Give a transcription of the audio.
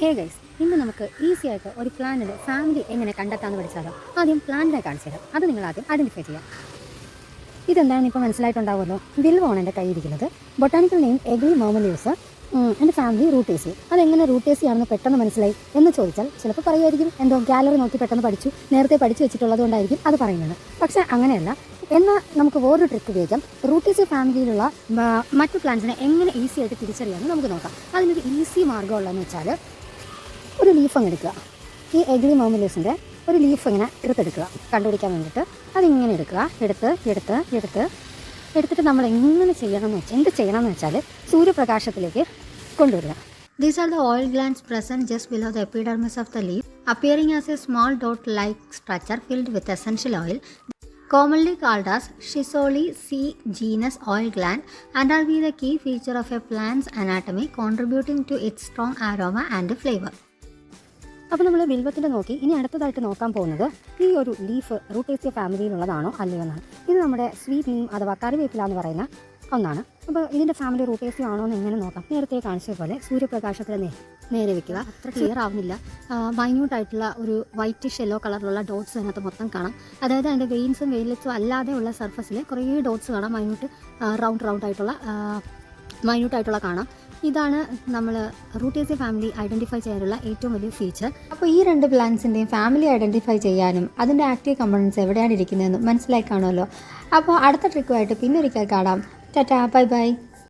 Hey guys, ഇന്ന് നമുക്ക് easy ആയിട്ട് ഒരു പ്ലാന്റിൻ്റെ ഫാമിലി എങ്ങനെ കണ്ടെത്താമെന്ന് പഠിച്ചാലോ. ആദ്യം പ്ലാന്റിനെ കാണിച്ചു തരാം. അത് നിങ്ങൾ ആദ്യം ഐഡൻറ്റിഫൈ ചെയ്യാം. ഇതെന്താണെന്ന് ഇപ്പോൾ മനസ്സിലായിട്ടുണ്ടാവുമല്ലോ. ബിൽവാണ് എൻ്റെ കയ്യിരിക്കുന്നത്. Botanical name Aegle marmelos. എൻ്റെ ഫാമിലി റൂട്ടേസി. അതെങ്ങനെ റൂട്ടേസി ആണെന്ന് പെട്ടെന്ന് മനസ്സിലായി എന്ന് ചോദിച്ചാൽ ചിലപ്പോൾ പറയുമായിരിക്കും എന്തോ ഗാലറി നോക്കി പെട്ടെന്ന് പഠിച്ചു, നേരത്തെ പഠിച്ചു വെച്ചിട്ടുള്ളത് കൊണ്ടായിരിക്കും അത് പറയുന്നത്. പക്ഷേ അങ്ങനെയല്ല. എന്നാൽ നമുക്ക് വേറൊരു ട്രിക്ക് ഉപയോഗിക്കാം. റൂട്ടേസി ഫാമിലിയിലുള്ള മറ്റു പ്ലാന്റ്സിനെ എങ്ങനെ ഈസി ആയിട്ട് തിരിച്ചറിയാമെന്ന് നമുക്ക് നോക്കാം. അതിനൊരു ഈസി മാർഗ്ഗമുള്ളതെന്ന് വെച്ചാൽ ഒരു ലീഫ് അങ്ങ് എടുക്കുക. ഈ എഗ്രി മർമലിയൂസിൻ്റെ ഒരു ലീഫ് ഇങ്ങനെ എടുത്തെടുക്കുക കണ്ടുപിടിക്കാൻ വേണ്ടിയിട്ട്. അതിങ്ങനെ എടുക്കുക. എടുത്തിട്ട് നമ്മൾ എങ്ങനെ എന്ത് ചെയ്യണമെന്ന് വെച്ചാൽ സൂര്യപ്രകാശത്തിലേക്ക് കൊണ്ടുവരിക. These are the oil glands present just below the epidermis of the leaf, appearing as a small dot-like structure filled with essential oil, commonly called as Schizoli C genus oil gland, and are the key feature of a plant's anatomy, contributing to its strong aroma and flavor. അപ്പോൾ നമ്മൾ വിൽവത്തിൻ്റെ നോക്കി. ഇനി അടുത്തതായിട്ട് നോക്കാൻ പോകുന്നത് ഈ ഒരു leaf റൂട്ടേസിയ ഫാമിലിയിലുള്ളതാണോ അല്ലയോ എന്നാണ്. ഇത് നമ്മുടെ സ്വീറ്റ് നീം അഥവാ കറിവേപ്പില എന്ന് പറയുന്ന ഒന്നാണ്. അപ്പോൾ ഇതിൻ്റെ ഫാമിലി റൂട്ടേസിയ ആണോ എന്ന് എങ്ങനെ നോക്കാം. നേരത്തെ കാണിച്ചതുപോലെ സൂര്യപ്രകാശത്തിൽ നേരെ വെക്കുക. അത്ര ക്ലിയർ ആവുന്നില്ല. മൈന്യൂട്ടായിട്ടുള്ള ഒരു വൈറ്റിഷ് യെല്ലോ കളറിലുള്ള ഡോട്ട്സ് അതിനകത്ത് മൊത്തം കാണാം. അതായത് അതിൻ്റെ വെയിൻസും വെയിലറ്റ്സും അല്ലാതെയുള്ള സർഫസിൽ കുറേ ഡോട്ട്സ് കാണാം. മൈന്യൂട്ടായിട്ടുള്ള കാണാം. ഇതാണ് നമ്മൾ റൂട്ടേസിയ ഫാമിലി ഐഡൻറ്റിഫൈ ചെയ്യാനുള്ള ഏറ്റവും വലിയ ഫീച്ചർ. അപ്പോൾ ഈ രണ്ട് പ്ലാന്റ്സിൻ്റെയും ഫാമിലി ഐഡൻറ്റിഫൈ ചെയ്യാനും അതിൻ്റെ ആക്റ്റീവ് കമ്പോണൻസ് എവിടെയാണ് ഇരിക്കുന്നതെന്നും മനസ്സിലായി കാണുമല്ലോ. അപ്പോൾ അടുത്ത ട്രിക്കുമായിട്ട് പിന്നൊരിക്കൽ കാണാം. Tata, bye bye.